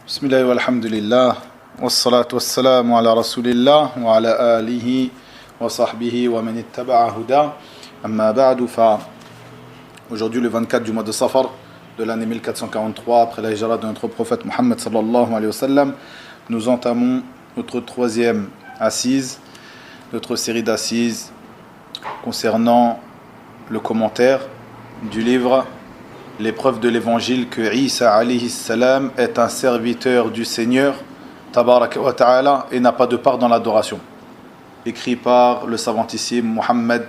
Bismillah walhamdulillah, wassalatu wassalamu ala rasulillah wa ala alihi wa sahbihi wa man ittaba'a huda. Amma ba'du fa. Aujourd'hui, le 24 du mois de Safar de l'année 1443, après la hijra de notre prophète Muhammad sallallahu alayhi wa sallam, nous entamons notre troisième assise, notre série d'assises concernant le commentaire du livre L'épreuve de l'évangile que Isa alayhi salam est un serviteur du Seigneur tabaraka wa ta'ala et n'a pas de part dans l'adoration. Écrit par le savantissime Muhammad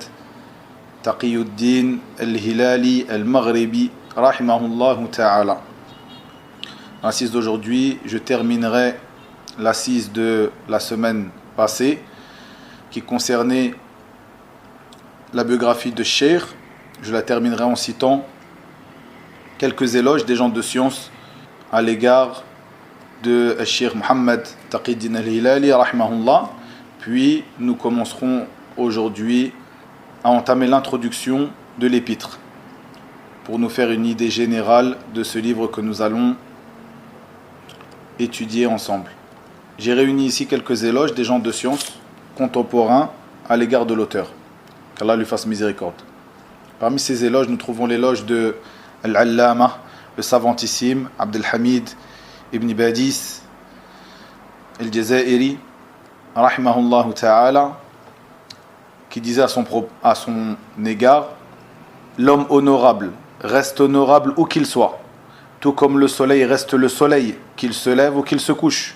Taqiyuddin al-Hilali al-Maghribi rahimahullahu ta'ala. L'assise d'aujourd'hui, je terminerai l'assise de la semaine passée qui concernait la biographie de Cheikh. Je la terminerai en citant quelques éloges des gens de science à l'égard de Cheikh Muhammad Taqiyuddin al-Hilali rahimahullah. Puis nous commencerons aujourd'hui à entamer l'introduction de l'épître pour nous faire une idée générale de ce livre que nous allons étudier ensemble. J'ai réuni ici quelques éloges des gens de science contemporains à l'égard de l'auteur. Qu'Allah lui fasse miséricorde. Parmi ces éloges, nous trouvons l'éloge de Al-Allama, le savantissime Abdelhamid ibn Badis al-Jazairi rahimahullah ta'ala, qui disait à son égard: l'homme honorable reste honorable où qu'il soit, tout comme le soleil reste le soleil, qu'il se lève ou qu'il se couche.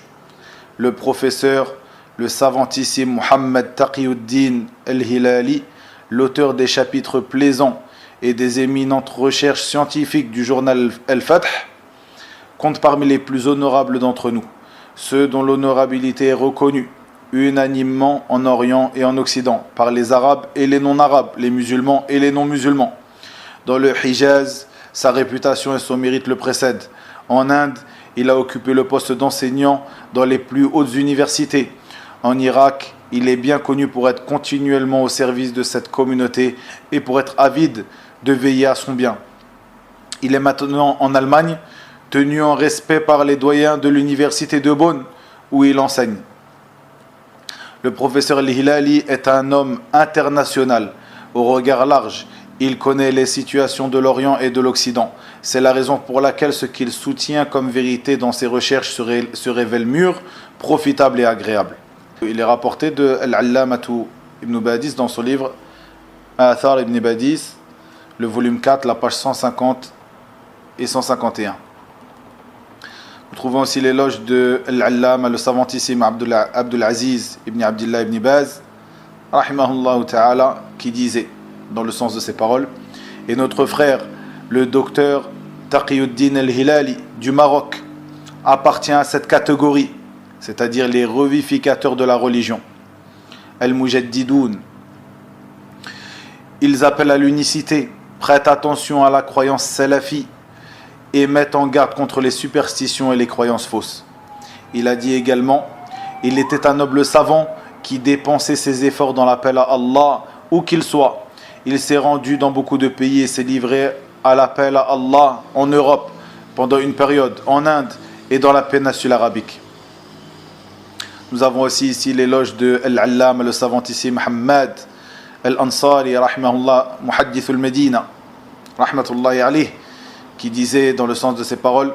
Le professeur, le savantissime Muhammad Taqiyuddin al-Hilali, l'auteur des chapitres plaisants et des éminentes recherches scientifiques du journal Al-Fath, compte parmi les plus honorables d'entre nous, ceux dont l'honorabilité est reconnue unanimement en Orient et en Occident, par les Arabes et les non-Arabes, les musulmans et les non-musulmans. Dans le Hijaz, sa réputation et son mérite le précèdent. En Inde, il a occupé le poste d'enseignant dans les plus hautes universités. En Irak, il est bien connu pour être continuellement au service de cette communauté et pour être avide de veiller à son bien. Il est maintenant en Allemagne, tenu en respect par les doyens de l'université de Bonn, où il enseigne. Le professeur al-Hilali est un homme international, au regard large. Il connaît les situations de l'Orient et de l'Occident. C'est la raison pour laquelle ce qu'il soutient comme vérité dans ses recherches se révèle mûr, profitable et agréable. Il est rapporté de Al-Allamatu ibn Badis dans son livre Athar ibn Badis, le volume 4, la page 150 et 151. Nous trouvons aussi l'éloge de Al-Allama, le savantissime Abdul Aziz ibn Abdullah ibn Baz, rahimahullah ta'ala, qui disait, dans le sens de ses paroles: et notre frère, le docteur Taqiyuddin al-Hilali du Maroc, appartient à cette catégorie, c'est-à-dire les revivificateurs de la religion, Al-Mujaddidoun. Ils appellent à l'unicité, prêtent attention à la croyance salafi et mettent en garde contre les superstitions et les croyances fausses. Il a dit également: il était un noble savant qui dépensait ses efforts dans l'appel à Allah où qu'il soit. Il s'est rendu dans beaucoup de pays et s'est livré à l'appel à Allah en Europe pendant une période, en Inde et dans la péninsule arabique. Nous avons aussi ici l'éloge de Al-Allama, le savantissime Hamad Al-Ansari, rahimahullah, Muhaddith al-Medina, rahmatullahi alayh, qui disait dans le sens de ses paroles: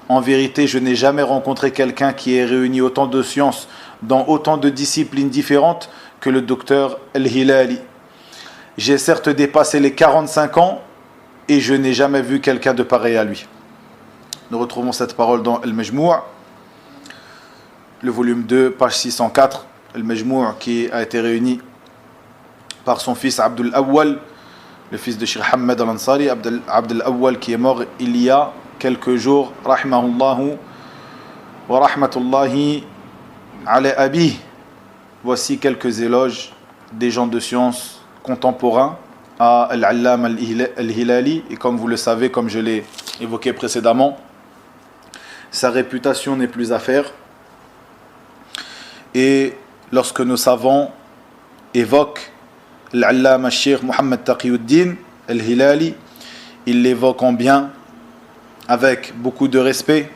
en vérité, je n'ai jamais rencontré quelqu'un qui ait réuni autant de sciences dans autant de disciplines différentes que le docteur Al-Hilali. J'ai certes dépassé les 45 ans et je n'ai jamais vu quelqu'un de pareil à lui. Nous retrouvons cette parole dans Al-Majmou', le volume 2, page 604, Al-Majmou' qui a été réuni par son fils Abdul Awwal, le fils de Cheikh Hamad al-Ansari, Abdul Awwal, qui est mort il y a quelques jours, rahimahullahu wa rahmatullahi ala abi. Voici quelques éloges des gens de science contemporains à Al-Allama al-Hilali, et comme vous le savez, comme je l'ai évoqué précédemment, sa réputation n'est plus à faire. Et lorsque nos savants évoquent l'Allama Cheikh Muhammad Taqiyuddin al-Hilali, ils l'évoquent en bien, avec beaucoup de respect,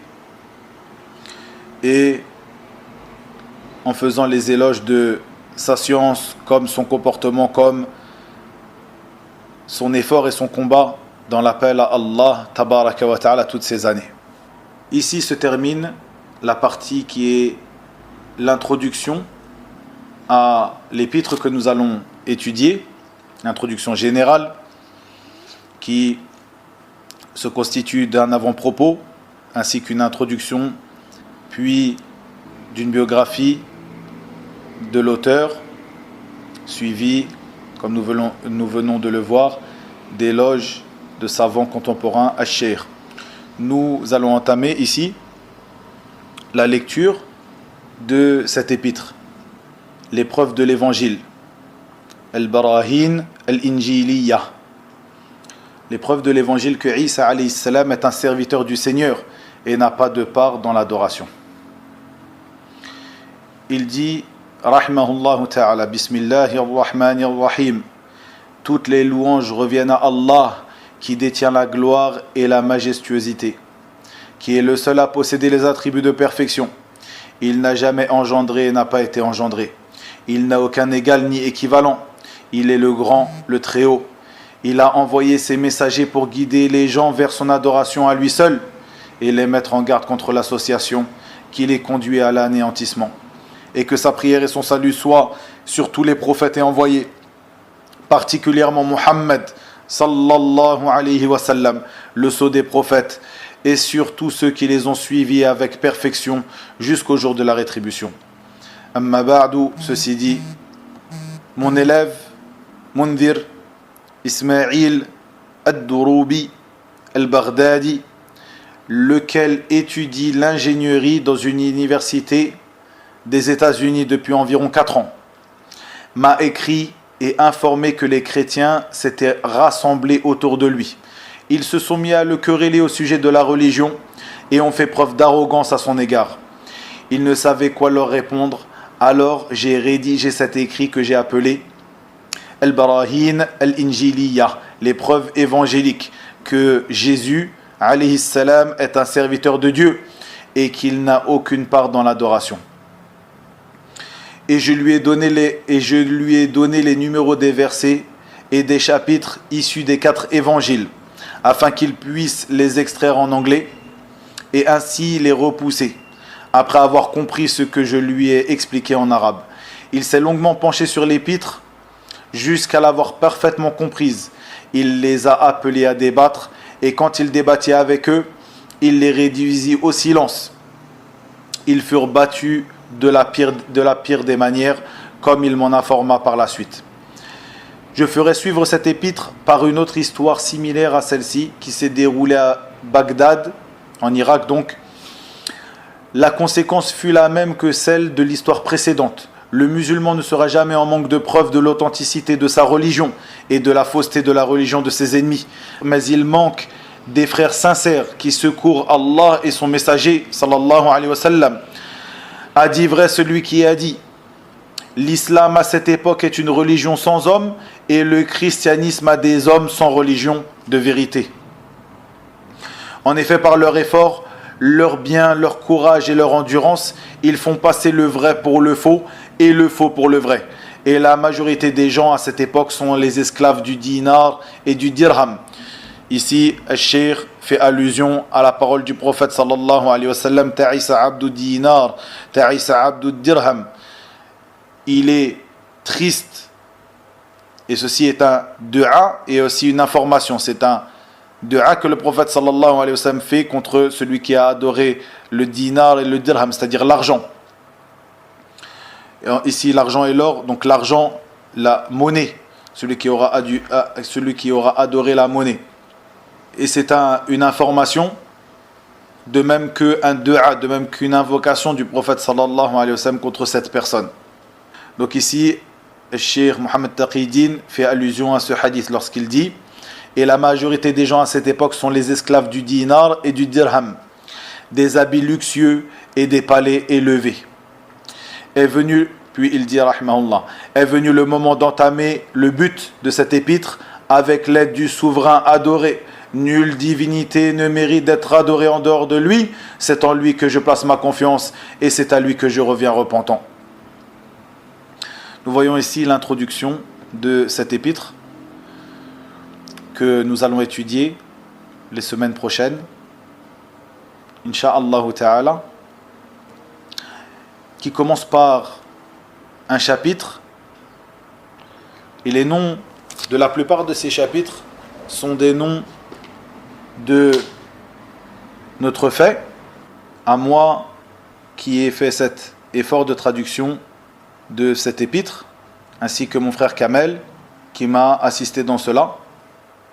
et en faisant les éloges de sa science, comme son comportement, comme son effort et son combat dans l'appel à Allah tabaraka wa ta'ala toutes ces années. Ici se termine la partie qui est l'introduction à l'épître que nous allons étudier, l'introduction générale qui se constitue d'un avant-propos ainsi qu'une introduction, puis d'une biographie de l'auteur, suivi, comme nous venons de le voir, d'éloges de savants contemporains Ash-Shaykh. Nous allons entamer ici la lecture de cette épître, l'épreuve de l'évangile, Al-Barahin Al-Injiliya, l'épreuve de l'évangile que Isa alayhi salam est un serviteur du Seigneur et n'a pas de part dans l'adoration. Il dit Rahimahullah ta'ala, Bismillahir Rahmanir Rahim. Toutes les louanges reviennent à Allah qui détient la gloire et la majestuosité, qui est le seul à posséder les attributs de perfection. Il n'a jamais engendré et n'a pas été engendré. Il n'a aucun égal ni équivalent. Il est le grand, le très haut. Il a envoyé ses messagers pour guider les gens vers son adoration à lui seul et les mettre en garde contre l'association qui les conduit à l'anéantissement. Et que sa prière et son salut soient sur tous les prophètes et envoyés, particulièrement Muhammad sallallahu alayhi wa sallam, le sceau des prophètes, et sur tous ceux qui les ont suivis avec perfection jusqu'au jour de la rétribution. Amma ba'du, ceci dit, mon élève Mundhir Ismail ad-Durubi al-Baghdadi, lequel étudie l'ingénierie dans une université des États-Unis depuis environ 4 ans, m'a écrit et informé que les chrétiens s'étaient rassemblés autour de lui. Ils se sont mis à le quereller au sujet de la religion et ont fait preuve d'arrogance à son égard. Il ne savait quoi leur répondre, alors j'ai rédigé cet écrit que j'ai appelé Al-Barahin Al-Injiliya, l'épreuve évangélique, que Jésus alayhi salam est un serviteur de Dieu et qu'il n'a aucune part dans l'adoration. Et je lui ai donné les numéros des versets et des chapitres issus des 4 évangiles, afin qu'il puisse les extraire en anglais et ainsi les repousser, après avoir compris ce que je lui ai expliqué en arabe. Il s'est longuement penché sur l'épître jusqu'à l'avoir parfaitement comprise. Il les a appelés à débattre, et quand il débattait avec eux, il les réduisit au silence. Ils furent battus de la pire des manières, comme il m'en informa par la suite. Je ferai suivre cette épître par une autre histoire similaire à celle-ci, qui s'est déroulée à Bagdad, en Irak donc. La conséquence fut la même que celle de l'histoire précédente. Le musulman ne sera jamais en manque de preuves de l'authenticité de sa religion et de la fausseté de la religion de ses ennemis. Mais il manque des frères sincères qui secourent Allah et son messager, sallallahu alayhi wa sallam. A dit vrai celui qui a dit: l'islam à cette époque est une religion sans hommes et le christianisme a des hommes sans religion de vérité. En effet, par leur effort, leur bien, leur courage et leur endurance, ils font passer le vrai pour le faux et le faux pour le vrai. Et la majorité des gens à cette époque sont les esclaves du dinar et du dirham. Ici, Al-Shaykh fait allusion à la parole du prophète sallallahu alayhi wa sallam: Ta'isa abdu dinar, ta'isa abdu dirham. Il est triste, et ceci est un dua et aussi une information. C'est un dua que le prophète sallallahu alayhi wa sallam fait contre celui qui a adoré le dinar et le dirham, c'est-à-dire l'argent. Et ici, l'argent et l'or, donc l'argent, la monnaie, celui qui aura adoré la monnaie. Et c'est une information, de même qu'un dua, de même qu'une invocation du prophète sallallahu alayhi wa sallam contre cette personne. Donc ici, le Cheikh Mohammed Taqiyuddin fait allusion à ce hadith lorsqu'il dit: et la majorité des gens à cette époque sont les esclaves du dinar et du dirham, des habits luxueux et des palais élevés. Puis il dit rahimahullah, est venu le moment d'entamer le but de cette épître avec l'aide du souverain adoré nulle divinité ne mérite d'être adorée en dehors de lui, c'est en lui que je place ma confiance et c'est à lui que je reviens repentant. Nous voyons ici l'introduction de cet épître que nous allons étudier les semaines prochaines, Inch'Allah ta'ala, qui commence par un chapitre, et les noms de la plupart de ces chapitres sont des noms de notre fait, à moi qui ai fait cet effort de traduction de cet épître, ainsi que mon frère Kamel qui m'a assisté dans cela.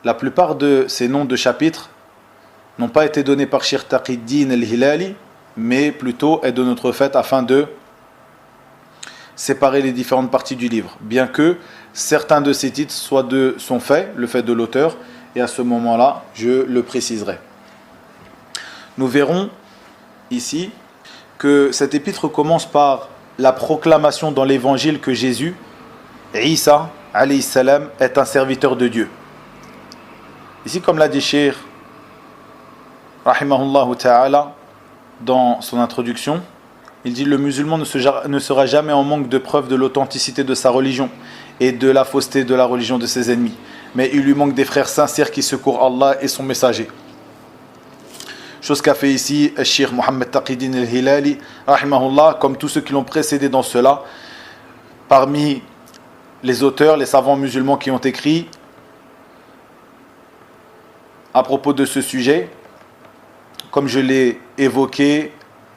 La plupart de ces noms de chapitres n'ont pas été donnés par Cheikh Taqi-Ddin al-Hilali, mais plutôt est de notre fait afin de séparer les différentes parties du livre, bien que certains de ces titres soient de son fait, le fait de l'auteur, et à ce moment-là, je le préciserai. Nous verrons ici que cet épître commence par la proclamation dans l'évangile que Jésus, Isa, alayhi salam, est un serviteur de Dieu. Ici, comme l'a dit Cheikh, rahimahullah ta'ala, dans son introduction, il dit: le musulman ne sera jamais en manque de preuves de l'authenticité de sa religion et de la fausseté de la religion de ses ennemis. Mais il lui manque des frères sincères qui secourent Allah et son messager. Chose qu'a fait ici Cheikh Mohammed Taqi-Ddin al-Hilali, rahimahullah, comme tous ceux qui l'ont précédé dans cela, parmi les auteurs, les savants musulmans qui ont écrit à propos de ce sujet, comme je l'ai évoqué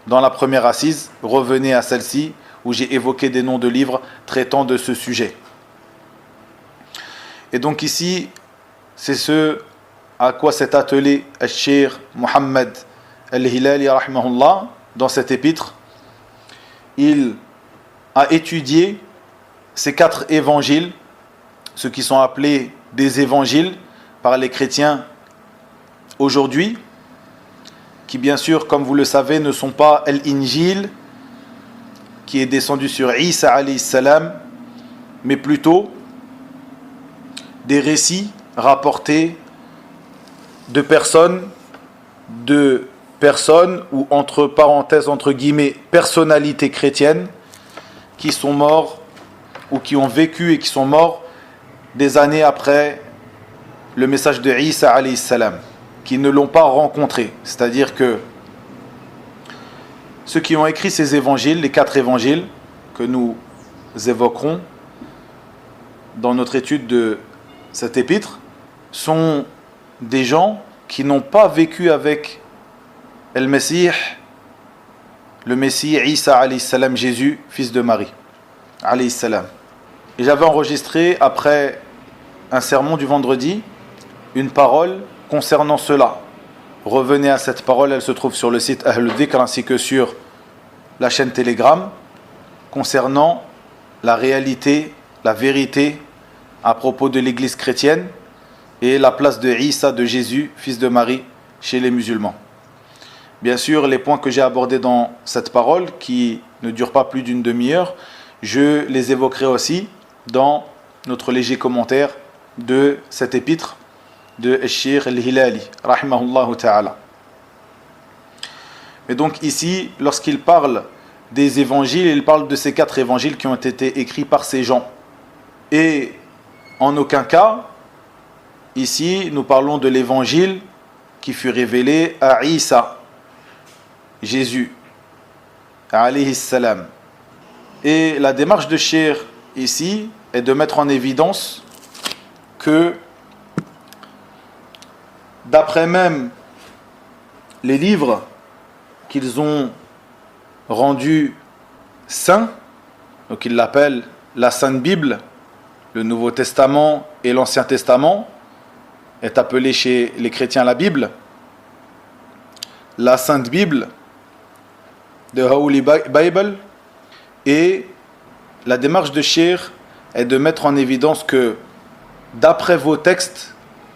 dans la première assise, revenez à celle-ci, où j'ai évoqué des noms de livres traitant de ce sujet. Et donc ici, c'est ce à quoi s'est attelé Cheikh Mohammed al-Hilali, rahimahullah, dans cet épître. Il a étudié ces 4 évangiles, ceux qui sont appelés des évangiles par les chrétiens aujourd'hui, qui bien sûr, comme vous le savez, ne sont pas l'Injil, qui est descendu sur Isa alayhi salam, mais plutôt des récits rapportés de personnes ou entre parenthèses, entre guillemets, personnalités chrétiennes qui sont morts ou qui ont vécu et qui sont morts des années après le message de Isa alayhi salam, qui ne l'ont pas rencontré. C'est-à-dire que ceux qui ont écrit ces évangiles, les 4 évangiles que nous évoquerons dans notre étude de cet épître, sont des gens qui n'ont pas vécu avec le Messie Isa alayhi salam, Jésus, fils de Marie alayhi salam. Et j'avais enregistré après un sermon du vendredi une parole concernant cela. Revenez à cette parole, elle se trouve sur le site Ahlul Dhikr ainsi que sur la chaîne Telegram, concernant la réalité, la vérité à propos de l'église chrétienne et la place de Isa, de Jésus, fils de Marie, chez les musulmans. Bien sûr, les points que j'ai abordés dans cette parole, qui ne durent pas plus d'une demi-heure, je les évoquerai aussi dans notre léger commentaire de cet épître de Cheikh al-Hilali, rahimahullah ta'ala. Et donc ici, lorsqu'il parle des évangiles, il parle de ces 4 évangiles qui ont été écrits par ces gens. Et en aucun cas, ici, nous parlons de l'évangile qui fut révélé à Isa, Jésus, alayhi salam. Et la démarche de Cheikh ici est de mettre en évidence que, d'après même les livres qu'ils ont rendus saints, donc ils l'appellent la Sainte Bible, le Nouveau Testament et l'Ancien Testament, est appelé chez les chrétiens la Bible, la Sainte Bible, the Holy Bible, et la démarche de Cheikh est de mettre en évidence que d'après vos textes,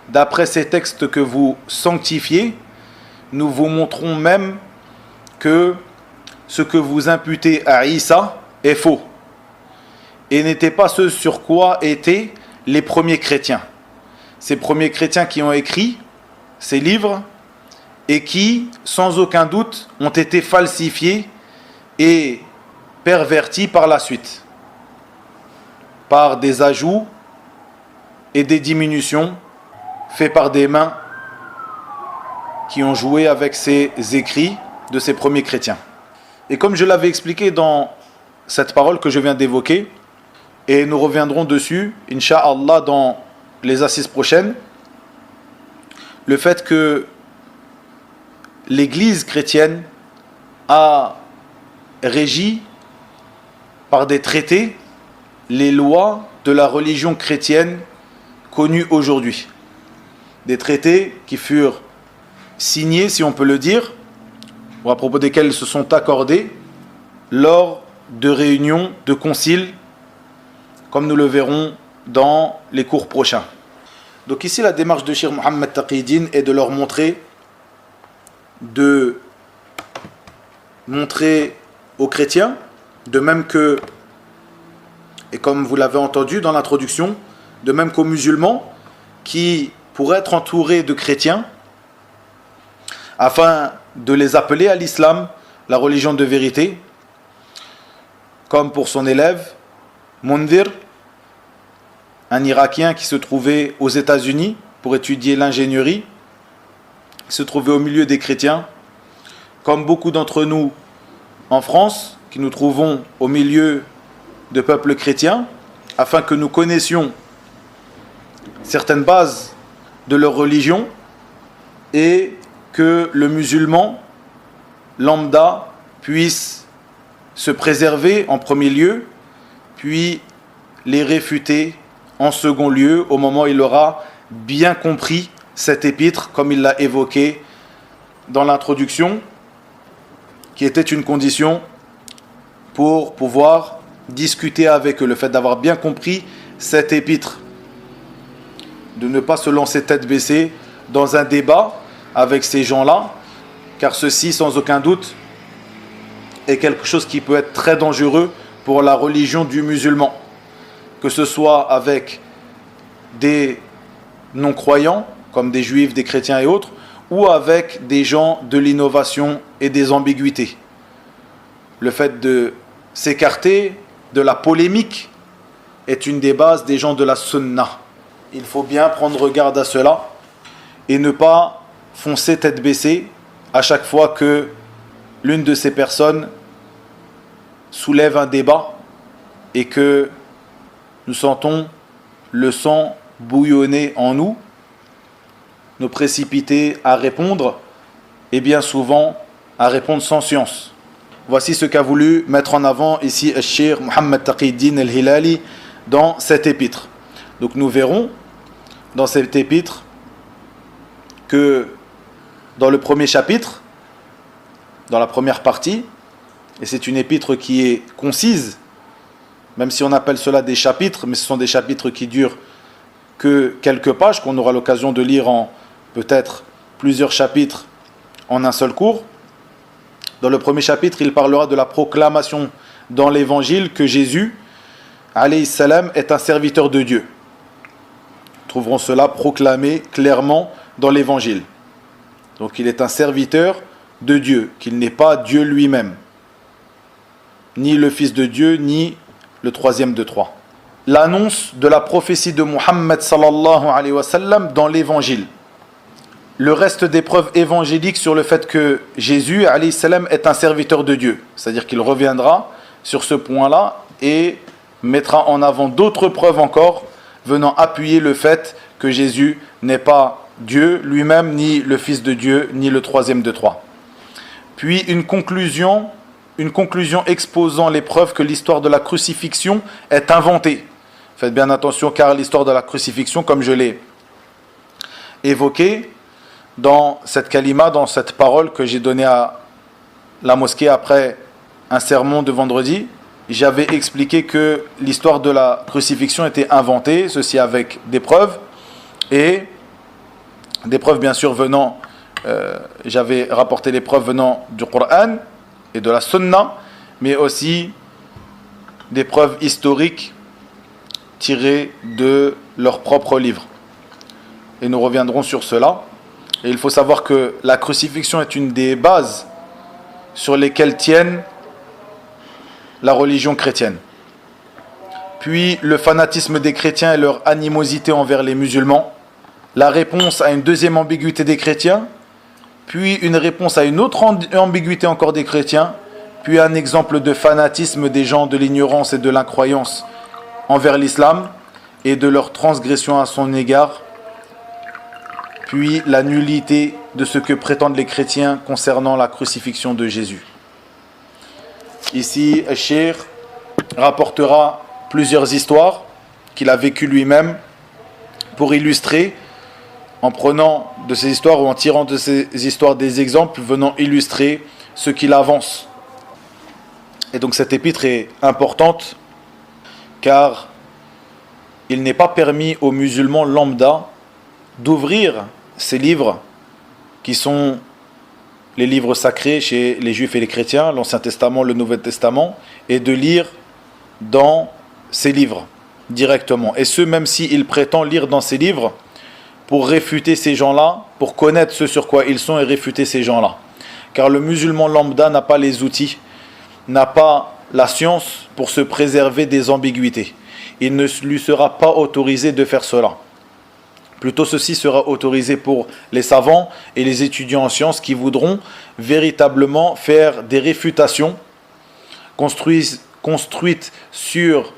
d'après ces textes que vous sanctifiez, nous vous montrons même que ce que vous imputez à Isa est faux et n'était pas ce sur quoi étaient les premiers chrétiens. Ces premiers chrétiens qui ont écrit ces livres et qui, sans aucun doute, ont été falsifiés et pervertis par la suite, par des ajouts et des diminutions faits par des mains qui ont joué avec ces écrits de ces premiers chrétiens. Et comme je l'avais expliqué dans cette parole que je viens d'évoquer, et nous reviendrons dessus, Inch'Allah, dans les assises prochaines, le fait que l'Église chrétienne a régi par des traités les lois de la religion chrétienne connue aujourd'hui. Des traités qui furent signés, si on peut le dire, ou à propos desquels se sont accordés lors de réunions, de conciles, comme nous le verrons dans les cours prochains. Donc ici, la démarche de Cheikh Mohammed Taqiyuddin est de leur montrer aux chrétiens, de même que, et comme vous l'avez entendu dans l'introduction, de même qu'aux musulmans, qui pourraient être entourés de chrétiens, afin de les appeler à l'islam, la religion de vérité, comme pour son élève, Mundhir, un Irakien qui se trouvait aux États-Unis pour étudier l'ingénierie, qui se trouvait au milieu des chrétiens, comme beaucoup d'entre nous en France, qui nous trouvons au milieu de peuples chrétiens, afin que nous connaissions certaines bases de leur religion et que le musulman lambda puisse se préserver en premier lieu, puis les réfuter en second lieu, au moment où il aura bien compris cet épître, comme il l'a évoqué dans l'introduction, qui était une condition pour pouvoir discuter avec eux, le fait d'avoir bien compris cet épître, de ne pas se lancer tête baissée dans un débat avec ces gens-là, car ceci, sans aucun doute, est quelque chose qui peut être très dangereux pour la religion du musulman, que ce soit avec des non-croyants, comme des juifs, des chrétiens et autres, ou avec des gens de l'innovation et des ambiguïtés. Le fait de s'écarter de la polémique est une des bases des gens de la sunna. Il faut bien prendre garde à cela et ne pas foncer tête baissée à chaque fois que l'une de ces personnes soulève un débat et que nous sentons le sang bouillonner en nous, nous précipiter à répondre et bien souvent à répondre sans science. Voici ce qu'a voulu mettre en avant ici Cheikh Mohammed Taqiyuddin al-Hilali dans cet épître. Donc nous verrons dans cet épître que dans le premier chapitre, dans la première partie, et c'est une épître qui est concise, même si on appelle cela des chapitres, mais ce sont des chapitres qui durent que quelques pages, qu'on aura l'occasion de lire en peut-être plusieurs chapitres en un seul cours. Dans le premier chapitre, il parlera de la proclamation dans l'évangile que Jésus, alayhi salam, est un serviteur de Dieu. Nous trouverons cela proclamé clairement dans l'évangile. Donc il est un serviteur de Dieu, qu'il n'est pas Dieu lui-même, ni le Fils de Dieu, ni le troisième de trois. L'annonce de la prophétie de Muhammad sallallahu alayhi wa sallam dans l'évangile. Le reste des preuves évangéliques sur le fait que Jésus alayhi salam est un serviteur de Dieu. C'est-à-dire qu'il reviendra sur ce point-là et mettra en avant d'autres preuves encore venant appuyer le fait que Jésus n'est pas Dieu lui-même, ni le Fils de Dieu, ni le troisième de trois. Puis une conclusion exposant les preuves que l'histoire de la crucifixion est inventée. Faites bien attention car l'histoire de la crucifixion, comme je l'ai évoqué dans cette kalima, dans cette parole que j'ai donnée à la mosquée après un sermon de vendredi, j'avais expliqué que l'histoire de la crucifixion était inventée, ceci avec des preuves, et des preuves bien sûr venant, j'avais rapporté les preuves venant du Coran et de la Sunna, mais aussi des preuves historiques tirées de leurs propres livres. Et nous reviendrons sur cela. Et il faut savoir que la crucifixion est une des bases sur lesquelles tiennent la religion chrétienne. Puis le fanatisme des chrétiens et leur animosité envers les musulmans. La réponse à une deuxième ambiguïté des chrétiens. Puis une réponse à une autre ambiguïté encore des chrétiens. Puis un exemple de fanatisme des gens de l'ignorance et de l'incroyance envers l'islam et de leur transgression à son égard. Puis la nullité de ce que prétendent les chrétiens concernant la crucifixion de Jésus. Ici, Cheikh rapportera plusieurs histoires qu'il a vécues lui-même pour illustrer, en prenant de ces histoires ou en tirant de ces histoires des exemples venant illustrer ce qu'il avance. Et donc cette épître est importante car il n'est pas permis aux musulmans lambda d'ouvrir ces livres qui sont les livres sacrés chez les juifs et les chrétiens, l'Ancien Testament, le Nouveau Testament, et de lire dans ces livres directement. Et ce, même s'il prétend lire dans ces livres pour réfuter ces gens-là, pour connaître ce sur quoi ils sont et réfuter ces gens-là. Car le musulman lambda n'a pas les outils, n'a pas la science pour se préserver des ambiguïtés. Il ne lui sera pas autorisé de faire cela. Plutôt ceci sera autorisé pour les savants et les étudiants en sciences qui voudront véritablement faire des réfutations construites sur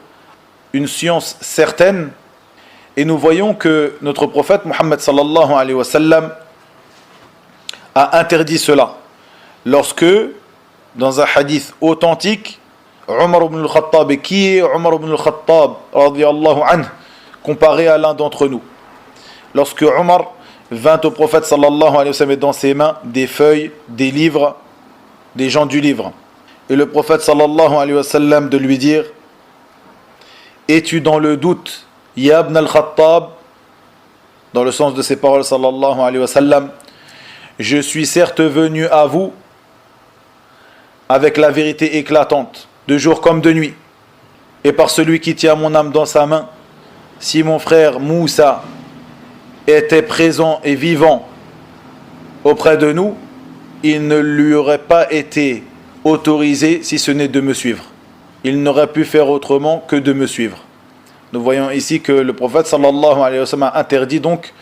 une science certaine. Et nous voyons que notre prophète Mohammed sallallahu alayhi wa sallam a interdit cela. Lorsque, dans un hadith authentique, Omar ibn al-Khattab, et qui est Omar ibn al-Khattab radiyallahu anhu, comparé à l'un d'entre nous? Lorsque Omar vint au prophète sallallahu alayhi wa sallam dans ses mains des feuilles, des livres, des gens du livre. Et le prophète sallallahu alayhi wa sallam de lui dire: es-tu dans le doute, ya ibn al-Khattab? Dans le sens de ces paroles sallallahu alayhi wa sallam, je suis certes venu à vous avec la vérité éclatante, de jour comme de nuit. Et par celui qui tient mon âme dans sa main, si mon frère Moussa était présent et vivant auprès de nous, il ne lui aurait pas été autorisé si ce n'est de me suivre. Il n'aurait pu faire autrement que de me suivre. Nous voyons ici que le prophète sallallahu alayhi wa sallam a interdit donc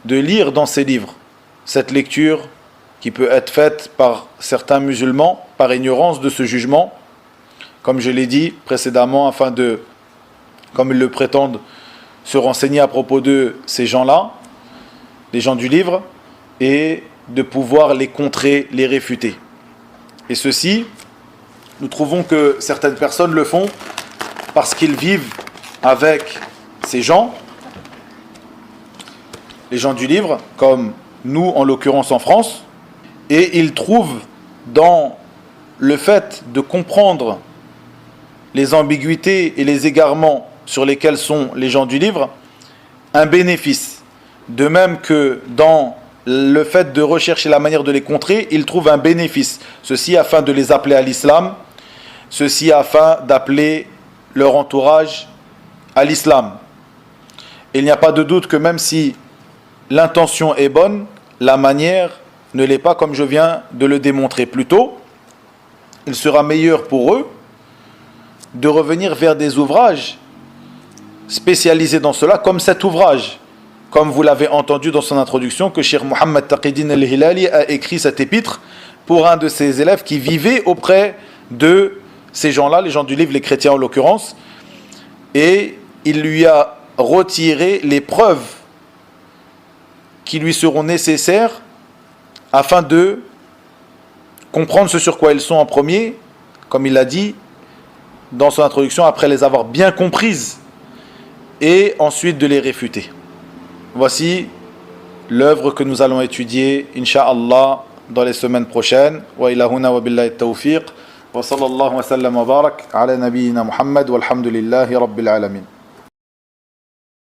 de lire dans ses livres cette lecture qui peut être faite par certains musulmans par ignorance de ce jugement, comme je l'ai dit précédemment, afin de, comme ils le prétendent, se renseigner à propos de ces gens-là, les gens du livre, et de pouvoir les contrer, les réfuter. Et ceci, nous trouvons que certaines personnes le font parce qu'ils vivent avec ces gens, les gens du livre, comme nous en l'occurrence en France, et ils trouvent dans le fait de comprendre les ambiguïtés et les égarements sur lesquels sont les gens du livre un bénéfice. De même que dans le fait de rechercher la manière de les contrer, ils trouvent un bénéfice. Ceci afin de les appeler à l'islam, ceci afin d'appeler leur entourage à l'islam. Il n'y a pas de doute que même si l'intention est bonne, la manière ne l'est pas, comme je viens de le démontrer plus tôt. Il sera meilleur pour eux de revenir vers des ouvrages spécialisés dans cela, comme cet ouvrage, comme vous l'avez entendu dans son introduction, que Cheikh Mohammed Taqiyuddin al-Hilali a écrit cet épître pour un de ses élèves qui vivait auprès de ces gens-là, les gens du livre, les chrétiens en l'occurrence, et il lui a retiré les preuves qui lui seront nécessaires afin de comprendre ce sur quoi ils sont en premier, comme il l'a dit dans son introduction, après les avoir bien comprises, et ensuite de les réfuter. Voici l'œuvre que nous allons étudier, Inch'Allah, dans les semaines prochaines. Wa ilahuna wa billahi tawfiq. Wa sallallahu wa sallam wa barak ala nabiyyina Muhammad walhamdulillahi rabbil alamin.